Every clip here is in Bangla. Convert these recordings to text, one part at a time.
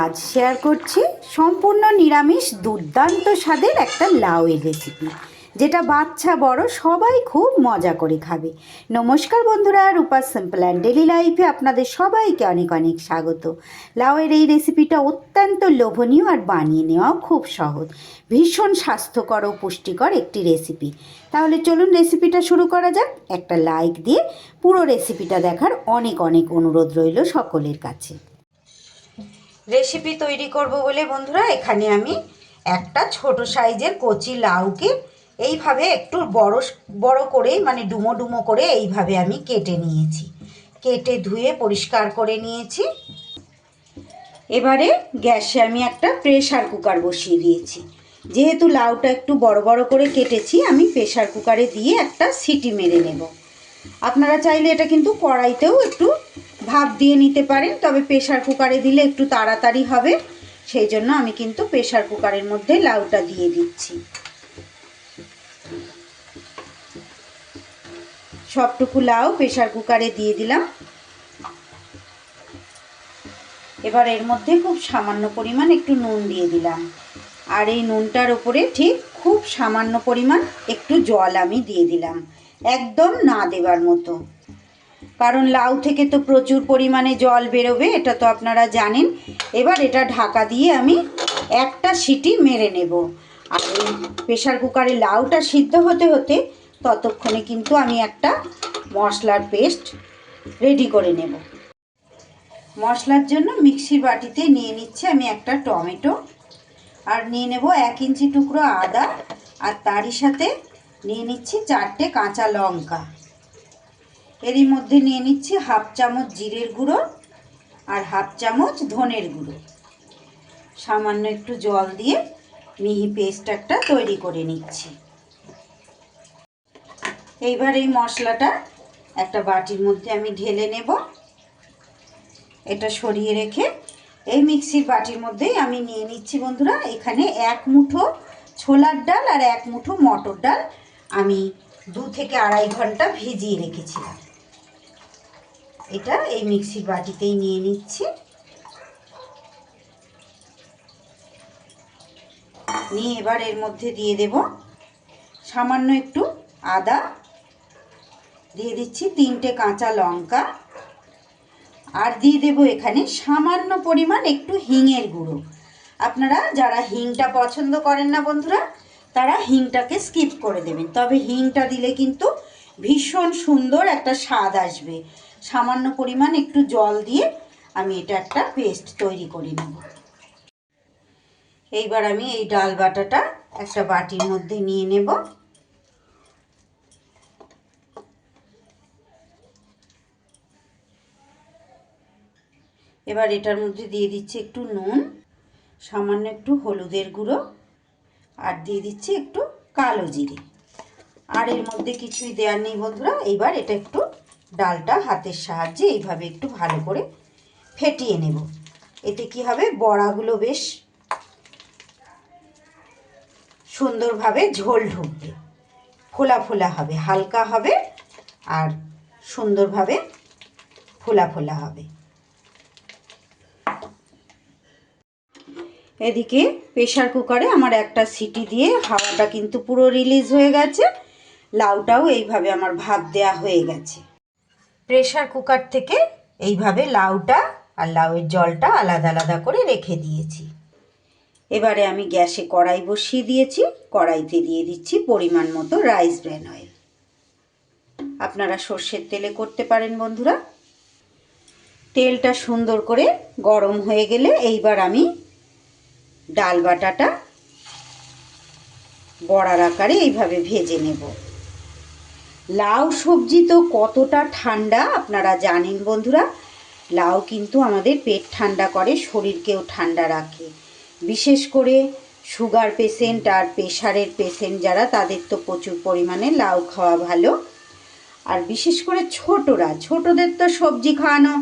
আজ শেয়ার করছি সম্পূর্ণ নিরামিষ দুর্দান্ত স্বাদের একটা লাউয়ের রেসিপি, যেটা বাচ্চা বড় সবাই খুব মজা করে খাবে। নমস্কার বন্ধুরা, রূপার সিম্পল অ্যান্ড ডেলি লাইফে আপনাদের সবাইকে অনেক অনেক স্বাগত। লাউয়ের এই রেসিপিটা অত্যন্ত লোভনীয় আর বানিয়ে নেওয়াও খুব সহজ, ভীষণ স্বাস্থ্যকর ও পুষ্টিকর একটি রেসিপি। তাহলে চলুন রেসিপিটা শুরু করা যাক। একটা লাইক দিয়ে পুরো রেসিপিটা দেখার অনেক অনেক অনুরোধ রইল সকলের কাছে। রেসিপি তৈরি করব বলে বন্ধুরা এখানে আমি একটা ছোট সাইজের কচি লাউকে এইভাবে একটু বড় বড় করে, মানে ডুমো ডুমো করে এইভাবে আমি কেটে নিয়েছি। কেটে ধুয়ে পরিষ্কার করে নিয়েছি। এবারে গ্যাসে আমি একটা প্রেসার কুকার বসিয়ে দিয়েছি। যেহেতু লাউটা একটু বড় বড় করে কেটেছি, আমি প্রেসার কুকারে দিয়ে একটা সিটি মেরে নেব। আপনারা চাইলে এটা কিন্তু কড়াইতেও একটু ভাপ দিয়ে নিতে পারেন, তবে প্রেসার কুকারে দিলে একটু তাড়াতাড়ি হবে, সেই জন্য আমি কিন্তু প্রেসার কুকারের মধ্যে লাউটা দিয়ে দিচ্ছি। সবটুকু লাউ প্রেসার কুকারে দিয়ে দিলাম। এবার এর মধ্যে খুব সামান্য পরিমাণ একটু নুন দিয়ে দিলাম, আর এই নুনটার উপরে ঠিক খুব সামান্য পরিমাণ একটু জল আমি দিয়ে দিলাম, একদম না দেবার মতো, কারণ লাউ থেকে তো প্রচুর পরিমাণে জল বেরোবে, এটা তো আপনারা জানেন। এবার এটা ঢাকা দিয়ে আমি একটা সিটি মেরে নেব। আর এই প্রেসার কুকারে লাউটা সিদ্ধ হতে হতে ততক্ষণে কিন্তু আমি একটা মশলার পেস্ট রেডি করে নেব। মশলার জন্য মিক্সির বাটিতে নিয়ে নিচ্ছে আমি একটা টমেটো, আর নিয়ে নেব 1 ইঞ্চি টুকরো আদা, আর তারই সাথে নিয়ে নিচ্ছি 4টে কাঁচা লঙ্কা। এরই মধ্যে নিয়ে নিচ্ছি 1/2 চামচ জিরের গুঁড়ো আর 1/2 চামচ ধনের গুঁড়ো। সামান্য একটু জল দিয়ে মিহি পেস্ট একটা তৈরি করে নিচ্ছি। এইবার এই মশলাটা একটা বাটির মধ্যে আমি ঢেলে নেব। এটা সরিয়ে রেখে এই মিক্সির বাটির মধ্যেই আমি নিয়ে নিচ্ছি বন্ধুরা, এখানে 1 মুঠো ছোলার ডাল আর 1 মুঠো মটর ডাল আমি 2 থেকে আড়াই ঘন্টা ভিজিয়ে রেখেছিলাম। এটা এই মিক্সির বাটিতেই নিয়ে নিচ্ছি। নিয়ে এবার এর মধ্যে দিয়ে দেব সামান্য একটু আদা, দিয়ে দিচ্ছি 3টে কাঁচা লঙ্কা, আর দিয়ে দেব এখানে সামান্য পরিমাণ একটু হিঙের গুঁড়ো। আপনারা যারা হিংটা পছন্দ করেন না বন্ধুরা, তারা হিংটাকে স্কিপ করে দেবেন, তবে হিংটা দিলে কিন্তু ভীষণ সুন্দর একটা স্বাদ আসবে। সামান্য পরিমাণ একটু জল দিয়ে আমি এটা একটা পেস্ট তৈরি করে নেব। এইবার আমি এই ডাল বাটাটা একটা বাটির মধ্যে নিয়ে নেব। এবার এটার মধ্যে দিয়ে দিচ্ছি একটু নুন, সামান্য একটু হলুদের গুঁড়ো, আর দিয়ে দিচ্ছি একটু কালো জিরে। আর এর মধ্যে কিছুই দেওয়ার নেই বন্ধুরা। এইবার এটা একটু ডালটা হাতের সাহায্যে এইভাবে একটু ভালো করে ফেটিয়ে নেব। এতে কি হবে, বড়াগুলো বেশ সুন্দরভাবে ঝোল ঢুকবে, ফোলা ফোলা হবে, হালকা হবে আর সুন্দরভাবে ফোলা ফোলা হবে। এদিকে প্রেসার কুকারে আমার একটা সিটি দিয়ে হাওয়াটা কিন্তু পুরো রিলিজ হয়ে গেছে। লাউটাও এইভাবে আমার ভাপ দেওয়া হয়ে গেছে। প্রেসার কুকার থেকে এইভাবে লাউটা আর লাউয়ের জলটা আলাদা আলাদা করে রেখে দিয়েছি। এবারে আমি গ্যাসে কড়াই বসিয়ে দিয়েছি। কড়াইতে দিয়ে দিচ্ছি পরিমাণ মতো রাইস ব্র্যান অয়েল। আপনারা সর্ষের তেলে করতে পারেন বন্ধুরা। তেলটা সুন্দর করে গরম হয়ে গেলে এইবার আমি ডাল বাটাটা বড়ার আকারে এইভাবে ভেজে নেব। লাউ সবজি তো কতটা ঠান্ডা আপনারা জানেন বন্ধুরা। লাউ কিন্তু আমাদের পেট ঠান্ডা করে, শরীরকেও ঠান্ডা রাখে। বিশেষ করে সুগার পেশেন্ট আর প্রেশারের পেশেন্ট যারা, তাদের তো প্রচুর পরিমাণে লাউ খাওয়া ভালো। আর বিশেষ করে ছোটদের তো সবজি খাওয়ানো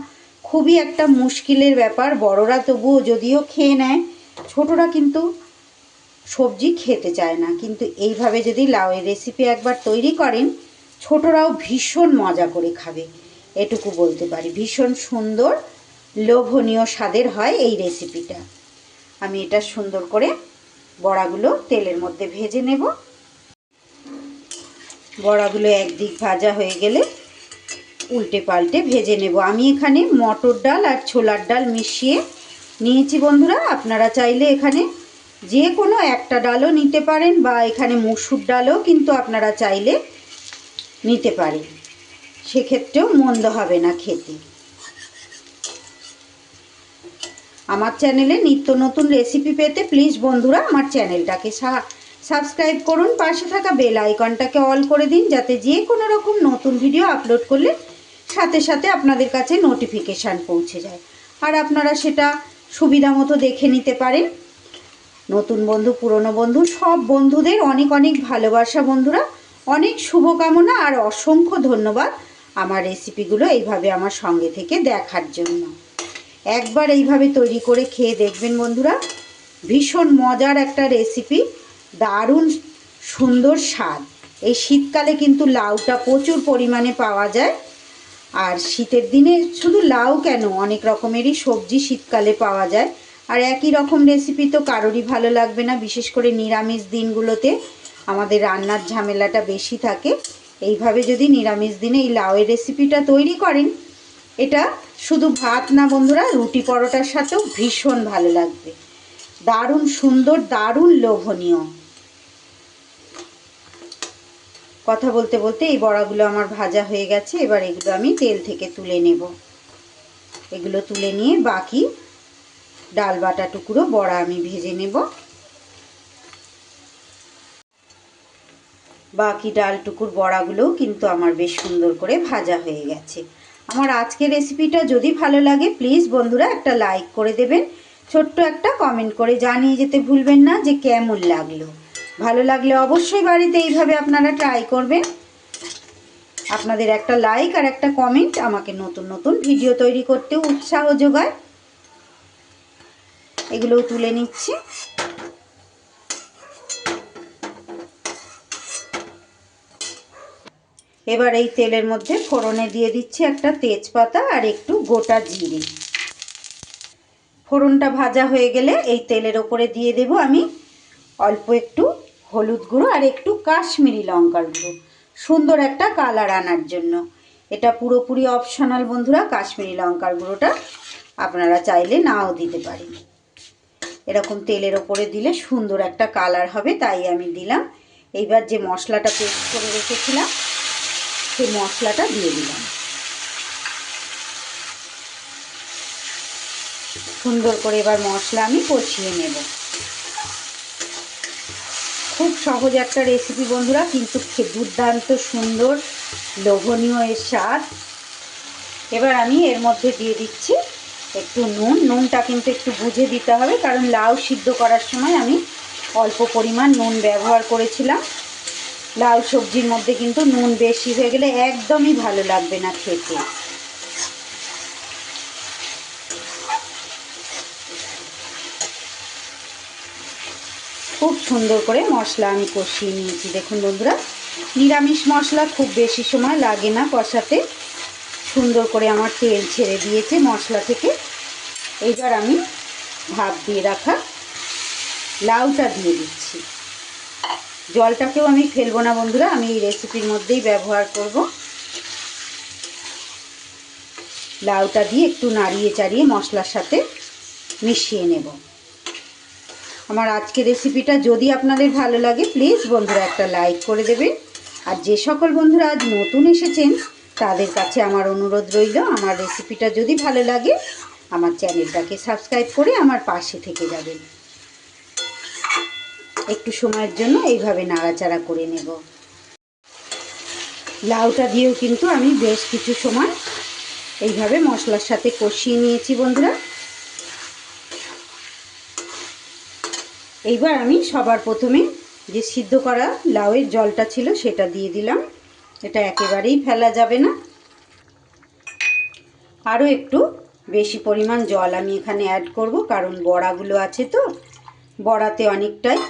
খুবই একটা মুশকিলের ব্যাপার। বড়রা তবুও যদিও খেয়ে নেয়, ছোটরা কিন্তু সবজি খেতে চায় না। কিন্তু এইভাবে যদি লাউয়ের রেসিপি একবার তৈরি করেন, ছোটরাও ভীষণ মজা করে খাবে, এটুকু বলতে পারি। ভীষণ সুন্দর লোভনীয় স্বাদের হয় এই রেসিপিটা। আমি এটা সুন্দর করে বড়াগুলো তেলের মধ্যে ভেজে নেব। বড়াগুলো একদিক ভাজা হয়ে গেলে উল্টে পাল্টে ভেজে নেব। আমি এখানে মটর ডাল আর ছোলার ডাল মিশিয়ে নিয়েছি বন্ধুরা। আপনারা চাইলে এখানে যে কোনো একটা ডালও নিতে পারেন, বা এখানে মসুর ডালও কিন্তু আপনারা চাইলে নিতে পারেন, সেক্ষেত্রেও মন্দ হবে না খেতে। আমার চ্যানেলে নিত্য নতুন রেসিপি পেতে প্লিজ বন্ধুরা আমার চ্যানেলটাকে সাবস্ক্রাইব করুন, পাশে থাকা বেল আইকনটাকে অল করে দিন, যাতে যে কোনো রকম নতুন ভিডিও আপলোড করলে সাথে সাথে আপনাদের কাছে নোটিফিকেশান পৌঁছে যায়, আর আপনারা সেটা সুবিধা মতো দেখে নিতে পারেন। নতুন বন্ধু, পুরনো বন্ধু, সব বন্ধুদের অনেক অনেক ভালোবাসা বন্ধুরা, অনেক শুভকামনা আর অসংখ্য ধন্যবাদ আমার রেসিপিগুলো এইভাবে আমার সঙ্গে থেকে দেখার জন্য। একবার এইভাবে তৈরি করে খেয়ে দেখবেন বন্ধুরা, ভীষণ মজার একটা রেসিপি, দারুণ সুন্দর স্বাদ। এই শীতকালে কিন্তু লাউটা প্রচুর পরিমাণে পাওয়া যায়, আর শীতের দিনে শুধু লাউ কেন, অনেক রকমেরই সবজি শীতকালে পাওয়া যায়। আর একই রকম রেসিপি তো কারোরই ভালো লাগবে না, বিশেষ করে নিরামিষ দিনগুলোতে আমাদের রান্নার ঝামেলাটা বেশি থাকে। এইভাবে যদি নিরামিষ দিনে এই লাউয়ের রেসিপিটা তৈরি করেন, এটা শুধু ভাত না বন্ধুরা, রুটি পরোটার সাথেও ভীষণ ভালো লাগবে। দারুণ সুন্দর, দারুণ লোভনীয়। কথা বলতে বলতে এই বড়াগুলো আমার ভাজা হয়ে গেছে। এবার এগুলো আমি তেল থেকে তুলে নেব। এগুলো তুলে নিয়ে বাকি ডাল বাটা টুকরো বড়া আমি ভেজে নেব। বাকি ডাল টুকুর বড়াগুলোও কিন্তু আমার বেশ সুন্দর করে ভাজা হয়ে গেছে। আমার আজকের রেসিপিটা যদি ভালো লাগে প্লিজ বন্ধুরা একটা লাইক করে দেবেন, ছোট্ট একটা কমেন্ট করে জানিয়ে যেতে ভুলবেন না যে কেমন লাগলো। ভালো লাগলে অবশ্যই বাড়িতে এইভাবে আপনারা ট্রাই করবেন। আপনাদের একটা লাইক আর একটা কমেন্ট আমাকে নতুন নতুন ভিডিও তৈরি করতেও উৎসাহ যোগায়। এগুলোও তুলে নিচ্ছি। এবার এই তেলের মধ্যে ফোড়নে দিয়ে দিচ্ছি একটা তেজপাতা আর একটু গোটা জিরে। ফোড়নটা ভাজা হয়ে গেলে এই তেলের ওপরে দিয়ে দেব আমি অল্প একটু হলুদ গুঁড়ো আর একটু কাশ্মীরি লঙ্কার গুঁড়ো, সুন্দর একটা কালার আনার জন্য। এটা পুরোপুরি অপশনাল বন্ধুরা, কাশ্মীরি লঙ্কার গুঁড়োটা আপনারা চাইলে নাও দিতে পারেন। এরকম তেলের ওপরে দিলে সুন্দর একটা কালার হবে, তাই আমি দিলাম। এইবার যে মশলাটা পেস্ট করে রেখেছিলাম সেই মশলাটা দিয়ে দিলাম। সুন্দর করে এবার মশলা আমি কষিয়ে নেব। খুব সহজ একটা রেসিপি বন্ধুরা, কিন্তু দুর্দান্ত সুন্দর লোভনীয় এর স্বাদ। এবার আমি এর মধ্যে দিয়ে দিচ্ছি একটু নুন। নুনটা কিন্তু একটু বুঝে দিতে হবে, কারণ লাউ সিদ্ধ করার সময় আমি অল্প পরিমাণ নুন ব্যবহার করেছিলাম। লাউ সবজির মধ্যে কিন্তু নুন বেশি হয়ে গেলে একদমই ভালো লাগবে না খেতে। খুব সুন্দর করে মশলা আমি কষিয়ে নিয়েছি। দেখুন বন্ধুরা, নিরামিষ মশলা খুব বেশি সময় লাগে না কষাতে, সুন্দর করে আমার তেল ছেড়ে দিয়েছে মশলা থেকে। এইবার আমি ভাপ দিয়ে রাখা লাউটা দিয়ে দিচ্ছি। জলটাকেও আমি ফেলবো না বন্ধুরা, আমি এই রেসিপির মধ্যেই ব্যবহার করব। লাউটা দিয়ে একটু নাড়িয়ে চাড়িয়ে মশলার সাথে মিশিয়ে নেব। আমার আজকের রেসিপিটা যদি আপনাদের ভালো লাগে প্লিজ বন্ধুরা একটা লাইক করে দেবেন। আর যে সকল বন্ধুরা আজ নতুন এসেছেন তাদের কাছে আমার অনুরোধ রইল, আমার রেসিপিটা যদি ভালো লাগে আমার চ্যানেলটাকে সাবস্ক্রাইব করে আমার পাশে থেকে যাবেন। একটু সময়ের জন্য এইভাবে নাড়াচাড়া করে নেব। লাউটা দিয়েও কিন্তু আমি বেশ কিছু সময় এইভাবে মশলার সাথে কষিয়ে নিয়েছি বন্ধুরা। এইবার আমি সবার প্রথমে যে সিদ্ধ করা লাউয়ের জলটা ছিল সেটা দিয়ে দিলাম। এটা একেবারেই ফেলা যাবে না। আরও একটু বেশি পরিমাণ জল আমি এখানে অ্যাড করব, কারণ বড়াগুলো আছে তো, বড়াতে অনেকটাই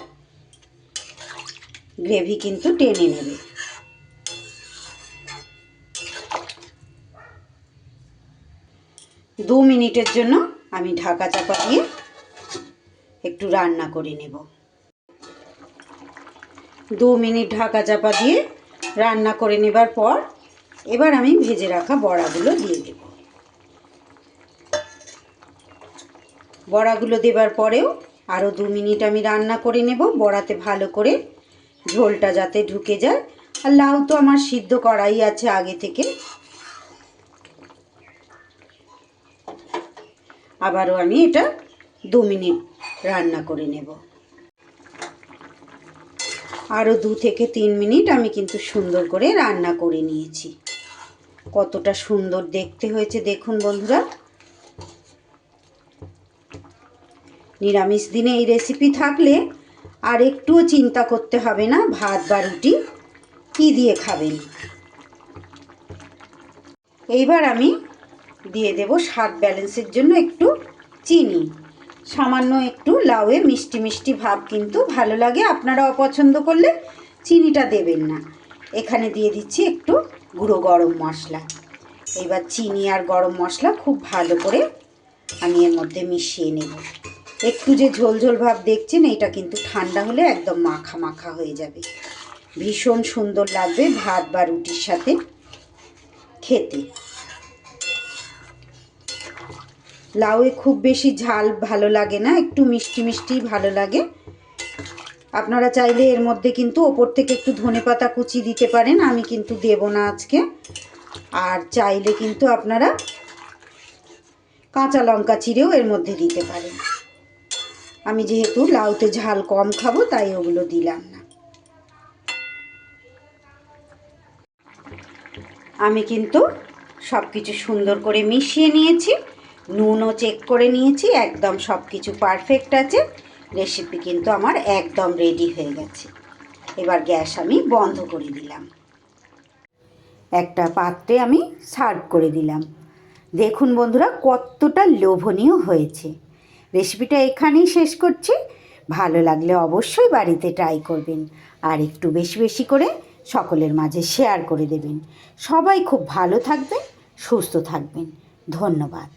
গ্রেভি কিন্তু টেনে নেবে। 2 মিনিটের জন্য আমি ঢাকা চাপা দিয়ে একটু রান্না করে নেব। 2 মিনিট ঢাকা চাপা দিয়ে রান্না করে নেবার পর এবার আমি ভেজে রাখা বড়াগুলো দিয়ে দেব। বড়াগুলো দেবার পরেও আরও 2 মিনিট আমি রান্না করে নেব, বড়াতে ভালো করে ঝোলটা যাতে ঢুকে যায়। আর লাউ তো আমার সিদ্ধ করাই আছে আগে থেকে। আবারও আমি এটা 2 মিনিট রান্না করে নেব। আরও 2 থেকে 3 মিনিট আমি কিন্তু সুন্দর করে রান্না করে নিয়েছি। কতটা সুন্দর দেখতে হয়েছে দেখুন বন্ধুরা। নিরামিষ দিনে এই রেসিপি থাকলে আর একটুও চিন্তা করতে হবে না ভাত বা রুটি কী দিয়ে খাবেন। এইবার আমি দিয়ে দেব স্বাদ ব্যালেন্সের জন্য একটু চিনি, সামান্য একটু। লাউয়ে মিষ্টি মিষ্টি ভাব কিন্তু ভালো লাগে, আপনারা অপছন্দ করলে চিনিটা দেবেন না। এখানে দিয়ে দিচ্ছি একটু গুঁড়ো গরম মশলা। এবার চিনি আর গরম মশলা খুব ভালো করে আমি এর মধ্যে মিশিয়ে নেব। একটু যে ঝোল ঝোল ভাব দেখছেন, এটা কিন্তু ঠান্ডা হলে একদম মাখা মাখা হয়ে যাবে, ভীষণ সুন্দর লাগবে ভাত বা রুটির সাথে খেতে। লাউয়ে খুব বেশি ঝাল ভালো লাগে না, একটু মিষ্টি মিষ্টি ভালো লাগে। আপনারা চাইলে এর মধ্যে কিন্তু ওপর থেকে একটু ধনেপাতা কুচি দিতে পারেন, আমি কিন্তু দেব না আজকে। আর চাইলে কিন্তু আপনারা কাঁচা লঙ্কা চিরেও এর মধ্যে দিতে পারেন। আমি যেহেতু লাউতে ঝাল কম খাবো তাই ওগুলো দিলাম না। আমি কিন্তু সব কিছু সুন্দর করে মিশিয়ে নিয়েছি, নুনও চেক করে নিয়েছি, একদম সব কিছু পারফেক্ট আছে। রেসিপি কিন্তু আমার একদম রেডি হয়ে গেছে। এবার গ্যাস আমি বন্ধ করে দিলাম, একটা পাত্রে আমি সার্ভ করে দিলাম। দেখুন বন্ধুরা কতটা লোভনীয় হয়েছে। রেসিপিটা এখানেই শেষ করছি। ভালো লাগলে অবশ্যই বাড়িতে ট্রাই করবেন, আর একটু বেশি বেশি করে সকলের মাঝে শেয়ার করে দেবেন। সবাই খুব ভালো থাকবেন, সুস্থ থাকবেন। ধন্যবাদ।